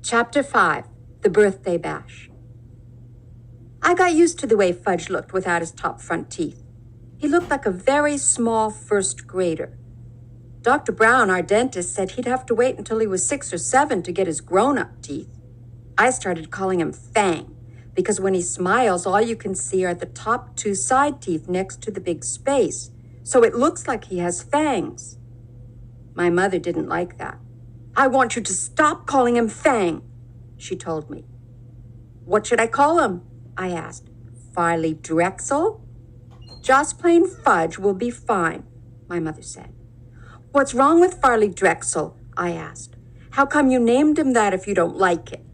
Chapter 5, The Birthday Bash. I got used to the way Fudge looked without his top front teeth. He looked like a very small first grader. Dr. Brown, our dentist, said he'd have to wait until he was 6 or 7 to get his grown-up teeth. I started calling him Fang, because when he smiles, all you can see are the top 2 side teeth next to the big space, so it looks like he has fangs. My mother didn't like that. "I want you to stop calling him Fang," she told me. "What should I call him?" I asked. "Farley Drexel?" "Just plain Fudge will be fine," my mother said. "What's wrong with Farley Drexel?" I asked. "How come you named him that if you don't like it?"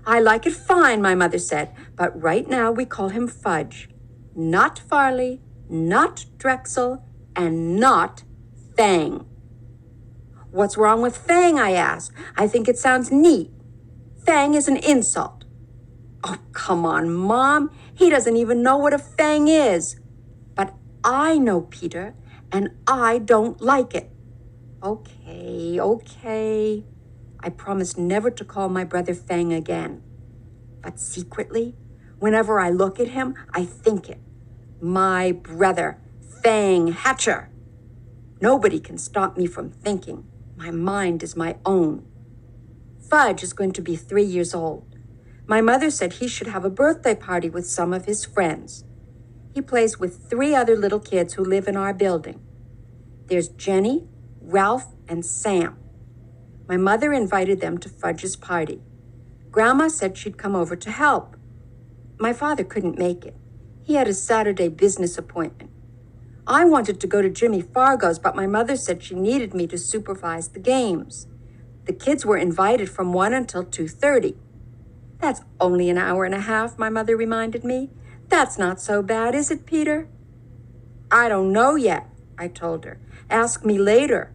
"I like it fine," my mother said, "but right now we call him Fudge. Not Farley, not Drexel, and not Fang." "What's wrong with Fang?" I asked. "I think it sounds neat. Fang is an insult." "Oh, come on, Mom. He doesn't even know what a fang is." "But I know, Peter, and I don't like it." Okay. I promised never to call my brother Fang again. But secretly, whenever I look at him, I think it. My brother, Fang Hatcher. Nobody can stop me from thinking. My mind is my own. Fudge is going to be 3 years old. My mother said he should have a birthday party with some of his friends. He plays with 3 other little kids who live in our building. There's Jenny, Ralph, and Sam. My mother invited them to Fudge's party. Grandma said she'd come over to help. My father couldn't make it. He had a Saturday business appointment. I wanted to go to Jimmy Fargo's, but my mother said she needed me to supervise the games. The kids were invited from 1 until 2:30. "That's only an hour and a half," my mother reminded me. "That's not so bad, is it, Peter?" "I don't know yet," I told her. "Ask me later."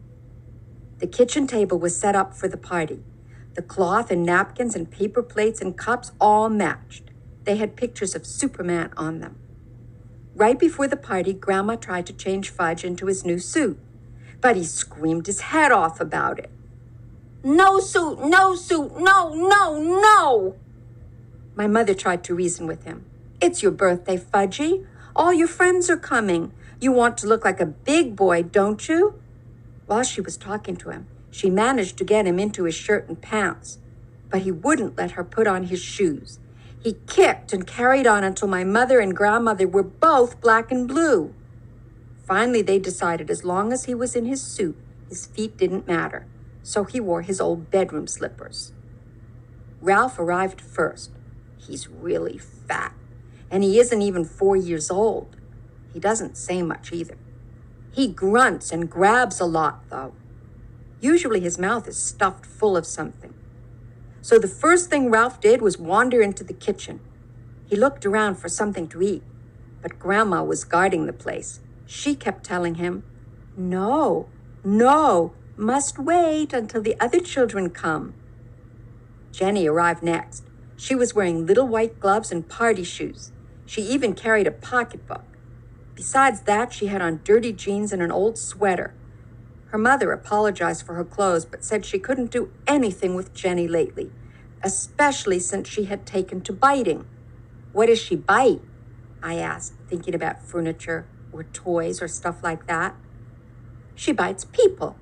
The kitchen table was set up for the party. The cloth and napkins and paper plates and cups all matched. They had pictures of Superman on them. Right before the party, Grandma tried to change Fudge into his new suit, but he screamed his head off about it. "No suit, no suit, no!" My mother tried to reason with him. "It's your birthday, Fudgy. All your friends are coming. You want to look like a big boy, don't you?" While she was talking to him, she managed to get him into his shirt and pants, but he wouldn't let her put on his shoes. He kicked and carried on until my mother and grandmother were both black and blue. Finally, they decided as long as he was in his suit, his feet didn't matter, so he wore his old bedroom slippers. Ralph arrived first. He's really fat, and he isn't even 4 years old. He doesn't say much either. He grunts and grabs a lot, though. Usually his mouth is stuffed full of something. So the first thing Ralph did was wander into the kitchen. He looked around for something to eat, but Grandma was guarding the place. She kept telling him, No, must wait until the other children come." Jenny arrived next. She was wearing little white gloves and party shoes. She even carried a pocketbook. Besides that, she had on dirty jeans and an old sweater. Her mother apologized for her clothes, but said she couldn't do anything with Jenny lately, especially since she had taken to biting. "What does she bite?" I asked, thinking about furniture or toys or stuff like that. "She bites people,"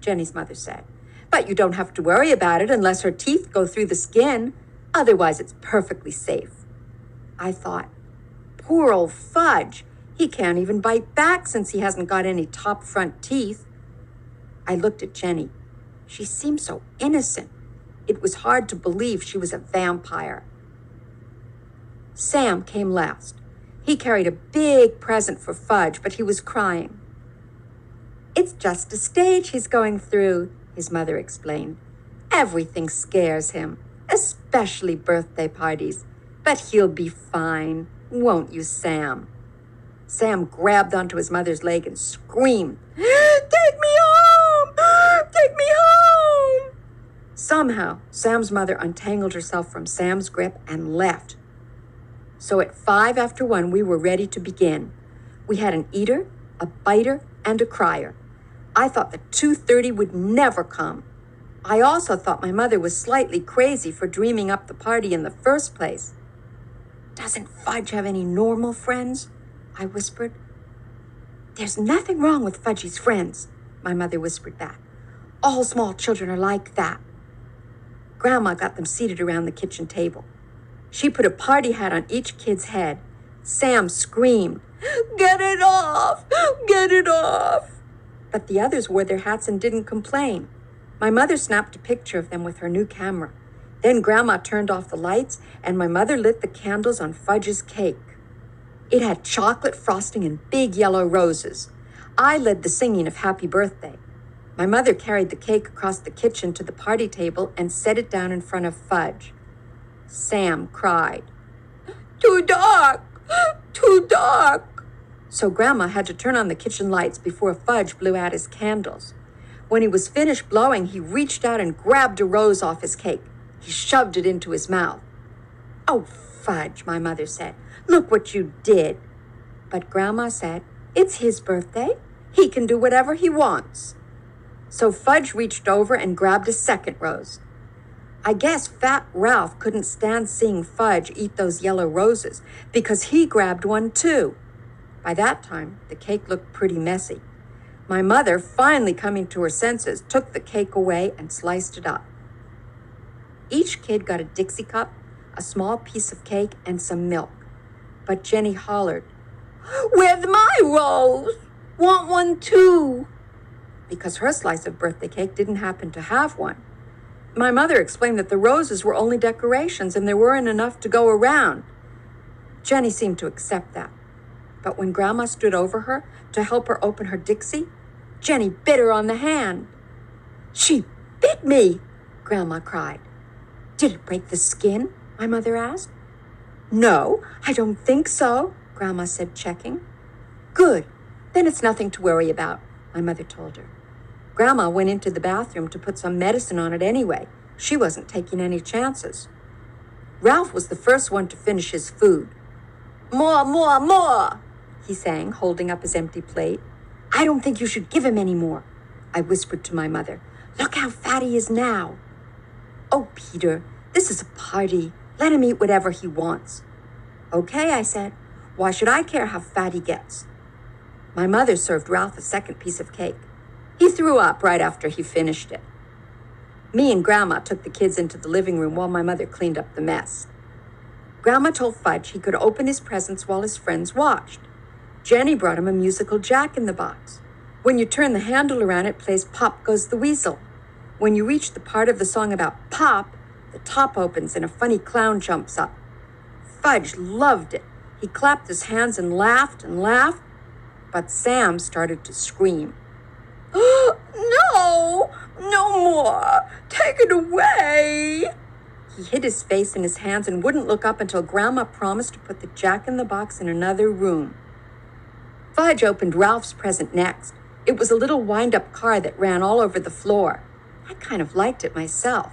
Jenny's mother said. "But you don't have to worry about it unless her teeth go through the skin. Otherwise, it's perfectly safe." I thought, poor old Fudge. He can't even bite back since he hasn't got any top front teeth. I looked at Jenny. She seemed so innocent. It was hard to believe she was a vampire. Sam came last. He carried a big present for Fudge, but he was crying. "It's just a stage he's going through," his mother explained. "Everything scares him, especially birthday parties. But he'll be fine, won't you, Sam?" Sam grabbed onto his mother's leg and screamed, "Take me home! Take me home!" Somehow, Sam's mother untangled herself from Sam's grip and left. So at 1:05, we were ready to begin. We had an eater, a biter, and a crier. I thought the 2:30 would never come. I also thought my mother was slightly crazy for dreaming up the party in the first place. "Doesn't Fudge have any normal friends?" I whispered. "There's nothing wrong with Fudgy's friends," my mother whispered back. "All small children are like that." Grandma got them seated around the kitchen table. She put a party hat on each kid's head. Sam screamed, "Get it off! Get it off!" But the others wore their hats and didn't complain. My mother snapped a picture of them with her new camera. Then Grandma turned off the lights, and my mother lit the candles on Fudge's cake. It had chocolate frosting and big yellow roses. I led the singing of Happy Birthday. My mother carried the cake across the kitchen to the party table and set it down in front of Fudge. Sam cried, "Too dark! Too dark!" So Grandma had to turn on the kitchen lights before Fudge blew out his candles. When he was finished blowing, he reached out and grabbed a rose off his cake. He shoved it into his mouth. "Oh, Fudge," my mother said, "look what you did." But Grandma said, "It's his birthday. He can do whatever he wants." So Fudge reached over and grabbed a second rose. I guess Fat Ralph couldn't stand seeing Fudge eat those yellow roses because he grabbed one too. By that time, the cake looked pretty messy. My mother, finally coming to her senses, took the cake away and sliced it up. Each kid got a Dixie cup, a small piece of cake, and some milk. But Jenny hollered, "Where's my rose? Want one too?" Because her slice of birthday cake didn't happen to have one. My mother explained that the roses were only decorations and there weren't enough to go around. Jenny seemed to accept that. But when Grandma stood over her to help her open her Dixie, Jenny bit her on the hand. "She bit me!" Grandma cried. "Did it break the skin?" my mother asked. "No, I don't think so," Grandma said, checking. "Good, then it's nothing to worry about," my mother told her. Grandma went into the bathroom to put some medicine on it anyway. She wasn't taking any chances. Ralph was the first one to finish his food. "More, more, more," he sang, holding up his empty plate. "I don't think you should give him any more," I whispered to my mother. "Look how fat he is now." "Oh, Peter, this is a party. Let him eat whatever he wants." "Okay," I said. "Why should I care how fat he gets?" My mother served Ralph a second piece of cake. He threw up right after he finished it. Me and Grandma took the kids into the living room while my mother cleaned up the mess. Grandma told Fudge he could open his presents while his friends watched. Jenny brought him a musical Jack-in-the-Box. When you turn the handle around, it plays Pop Goes the Weasel. When you reach the part of the song about Pop, the top opens and a funny clown jumps up. Fudge loved it. He clapped his hands and laughed, but Sam started to scream. "No, no more. Take it away." He hid his face in his hands and wouldn't look up until Grandma promised to put the Jack-in-the-Box in another room. Fudge opened Ralph's present next. It was a little wind-up car that ran all over the floor. I kind of liked it myself.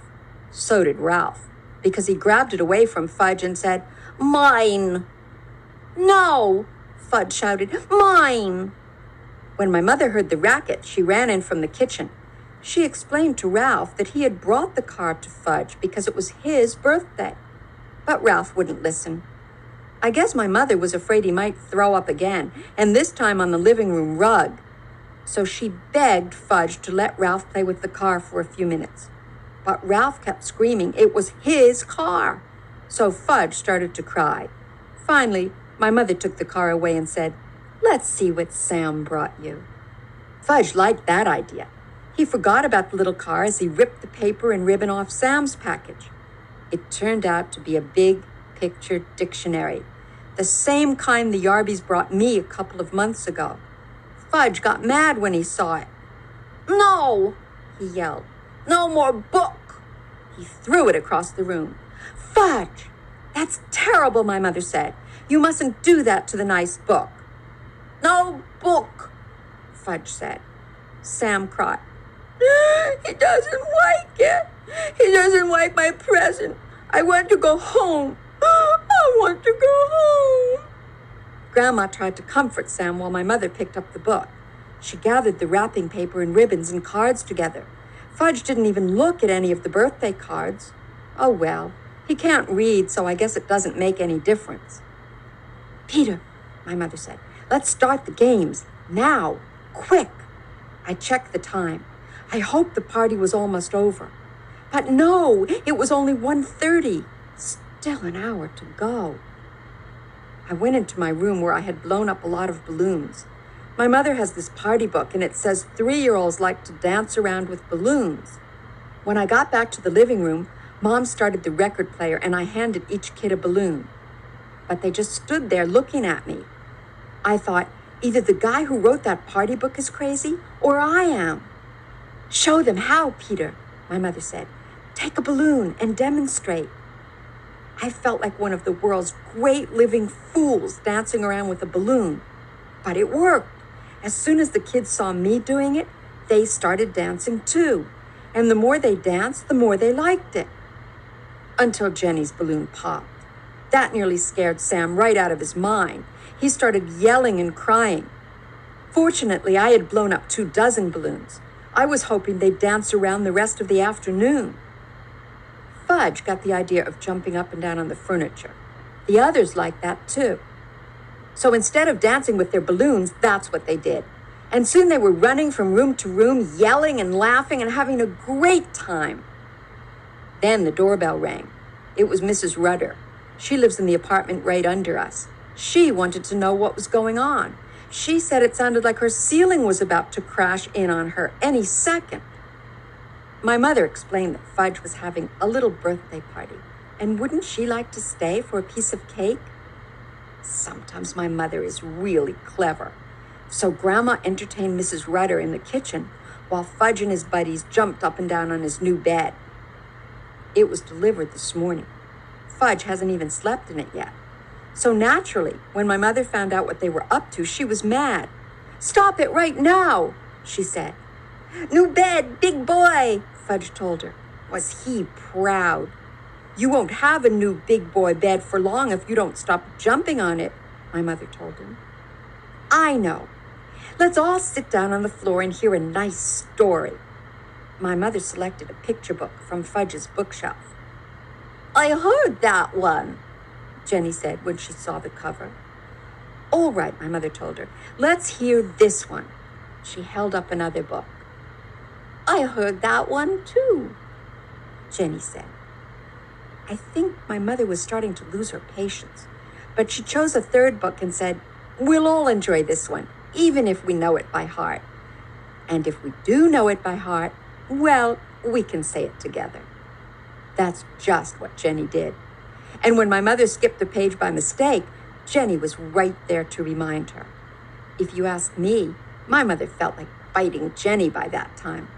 So did Ralph, because he grabbed it away from Fudge and said, "Mine." "No," Fudge shouted, "mine." When my mother heard the racket, she ran in from the kitchen. She explained to Ralph that he had brought the car to Fudge because it was his birthday. But Ralph wouldn't listen. I guess my mother was afraid he might throw up again, and this time on the living room rug. So she begged Fudge to let Ralph play with the car for a few minutes. But Ralph kept screaming it was his car. So Fudge started to cry. Finally, my mother took the car away and said, "Let's see what Sam brought you." Fudge liked that idea. He forgot about the little car as he ripped the paper and ribbon off Sam's package. It turned out to be a big picture dictionary, the same kind the Yarbys brought me a couple of months ago. Fudge got mad when he saw it. "No," he yelled. "No more book." He threw it across the room. "Fudge, that's terrible," my mother said. "You mustn't do that to the nice book." "No book," Fudge said. Sam cried. "He doesn't like it. He doesn't like my present. I want to go home. I want to go home." Grandma tried to comfort Sam while my mother picked up the book. She gathered the wrapping paper and ribbons and cards together. Fudge didn't even look at any of the birthday cards. Oh well, he can't read, so I guess it doesn't make any difference. Peter, my mother said, let's start the games. Now, quick. I checked the time. I hoped the party was almost over. But no, it was only 1:30. Still an hour to go. I went into my room where I had blown up a lot of balloons. My mother has this party book, and it says 3-year-olds like to dance around with balloons. When I got back to the living room, Mom started the record player, and I handed each kid a balloon. But they just stood there looking at me. I thought, either the guy who wrote that party book is crazy, or I am. Show them how, Peter, my mother said. Take a balloon and demonstrate. I felt like one of the world's great living fools dancing around with a balloon. But it worked. As soon as the kids saw me doing it, they started dancing too. And the more they danced, the more they liked it. Until Jenny's balloon popped. That nearly scared Sam right out of his mind. He started yelling and crying. Fortunately, I had blown up 24 balloons. I was hoping they'd dance around the rest of the afternoon. Fudge got the idea of jumping up and down on the furniture. The others liked that too. So instead of dancing with their balloons, that's what they did. And soon they were running from room to room, yelling and laughing and having a great time. Then the doorbell rang. It was Mrs. Rudder. She lives in the apartment right under us. She wanted to know what was going on. She said it sounded like her ceiling was about to crash in on her any second. My mother explained that Fudge was having a little birthday party, and wouldn't she like to stay for a piece of cake? Sometimes my mother is really clever. So Grandma entertained Mrs. Rudder in the kitchen while Fudge and his buddies jumped up and down on his new bed. It was delivered this morning. Fudge hasn't even slept in it yet. So naturally, when my mother found out what they were up to, she was mad. "Stop it right now," she said. "New bed, big boy," Fudge told her. Was he proud. "You won't have a new big boy bed for long if you don't stop jumping on it," my mother told him. "I know. Let's all sit down on the floor and hear a nice story." My mother selected a picture book from Fudge's bookshelf. "I heard that one," Jenny said when she saw the cover. "All right," my mother told her. "Let's hear this one." She held up another book. "I heard that one too," Jenny said. I think my mother was starting to lose her patience, but she chose a third book and said, "We'll all enjoy this one, even if we know it by heart. And if we do know it by heart, well, we can say it together." That's just what Jenny did. And when my mother skipped a page by mistake, Jenny was right there to remind her. If you ask me, my mother felt like biting Jenny by that time.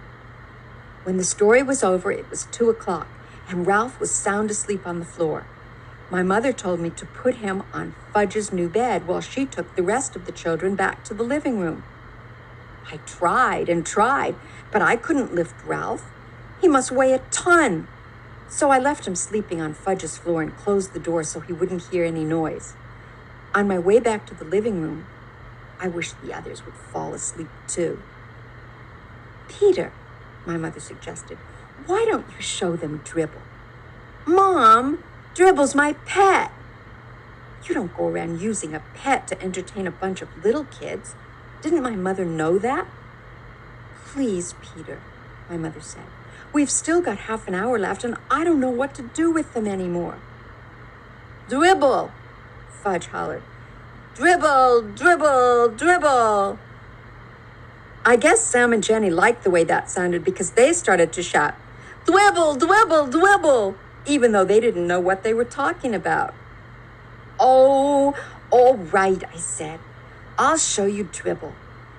When the story was over, it was 2:00, and Ralph was sound asleep on the floor. My mother told me to put him on Fudge's new bed while she took the rest of the children back to the living room. I tried and tried, but I couldn't lift Ralph. He must weigh a ton. So I left him sleeping on Fudge's floor and closed the door so he wouldn't hear any noise. On my way back to the living room, I wished the others would fall asleep too. "Peter," my mother suggested, "why don't you show them Dribble?" "Mom, Dribble's my pet." "You don't go around using a pet to entertain a bunch of little kids. Didn't my mother know that?" "Please, Peter," my mother said. "We've still got half an hour left, and I don't know what to do with them anymore." "Dribble," Fudge hollered. "Dribble, dribble, dribble." I guess Sam and Jenny liked the way that sounded because they started to shout, "Dwibble, dwibble, dwibble," even though they didn't know what they were talking about. "Oh, all right," I said. "I'll show you Dribble,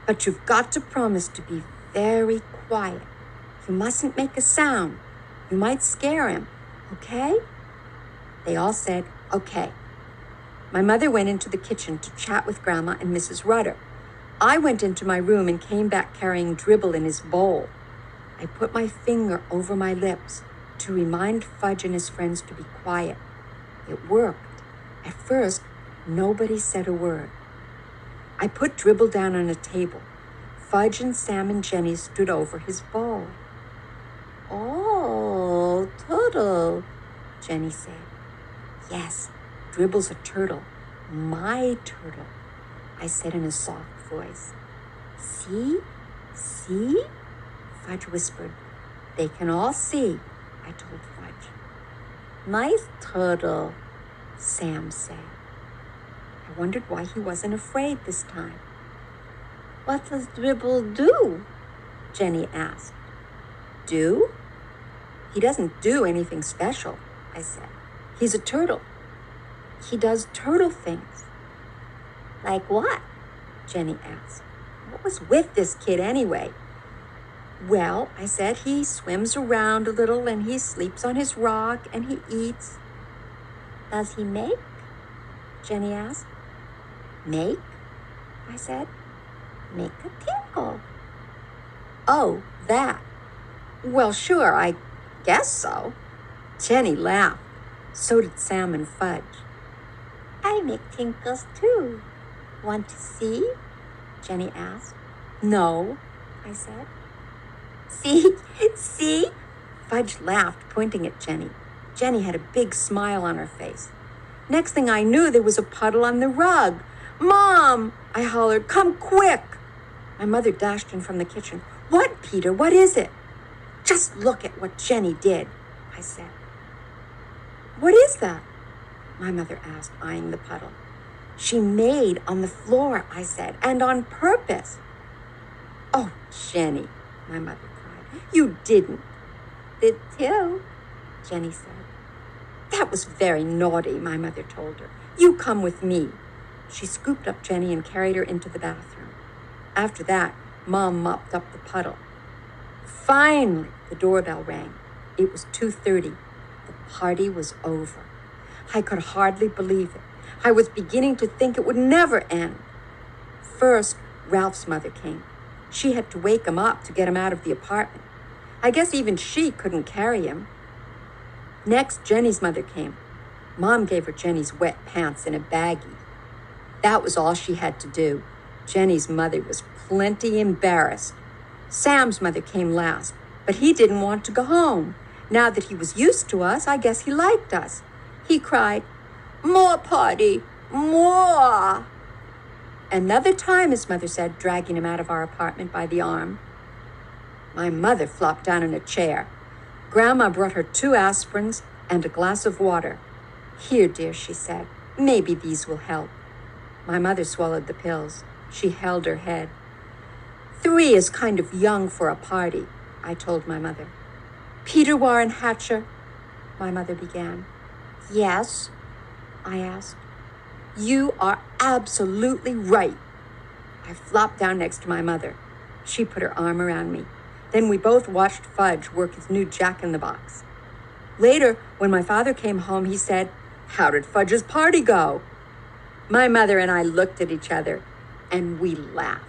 but you've got to promise to be very quiet. You mustn't make a sound. You might scare him, okay?" They all said, "Okay." My mother went into the kitchen to chat with Grandma and Mrs. Rudder. I went into my room and came back carrying Dribble in his bowl. I put my finger over my lips to remind Fudge and his friends to be quiet. It worked. At first, nobody said a word. I put Dribble down on a table. Fudge and Sam and Jenny stood over his bowl. Oh, turtle, Jenny said. Yes, Dribble's a turtle. My turtle, I said in a soft voice. See? See? Fudge whispered. They can all see, I told Fudge. Nice turtle, Sam said. I wondered why he wasn't afraid this time. What does Dribble do? Jenny asked. Do? He doesn't do anything special, I said. He's a turtle. He does turtle things. Like what? Jenny asked. What was with this kid anyway? Well, I said, he swims around a little and he sleeps on his rock and he eats. Does he make? Jenny asked. Make? I said. Make a tinkle. Oh, that. Well, sure, I guess so. Jenny laughed. So did Sam and Fudge. I make tinkles too. Want to see? Jenny asked. No, I said. See? See? Fudge laughed, pointing at Jenny. Jenny had a big smile on her face. Next thing I knew, there was a puddle on the rug. Mom! I hollered, come quick! My mother dashed in from the kitchen. What, Peter? What is it? Just look at what Jenny did, I said. What is that? My mother asked, eyeing the puddle. She made on the floor, I said, and on purpose. Oh, Jenny, my mother cried. You didn't. Did too, Jenny said. That was very naughty, my mother told her. You come with me. She scooped up Jenny and carried her into the bathroom. After that, Mom mopped up the puddle. Finally, the doorbell rang. It was 2:30. The party was over. I could hardly believe it. I was beginning to think it would never end. First, Ralph's mother came. She had to wake him up to get him out of the apartment. I guess even she couldn't carry him. Next, Jenny's mother came. Mom gave her Jenny's wet pants in a baggie. That was all she had to do. Jenny's mother was plenty embarrassed. Sam's mother came last, but he didn't want to go home. Now that he was used to us, I guess he liked us. He cried, more party, more. Another time, his mother said, dragging him out of our apartment by the arm. My mother flopped down in a chair. Grandma brought her 2 aspirins and a glass of water. Here, dear, she said, maybe these will help. My mother swallowed the pills. She held her head. 3 is kind of young for a party, I told my mother. Peter Warren Hatcher, my mother began. Yes, I asked. You are absolutely right. I flopped down next to my mother. She put her arm around me. Then we both watched Fudge work his new Jack-in-the-Box. Later, when my father came home, he said, how did Fudge's party go? My mother and I looked at each other, and we laughed.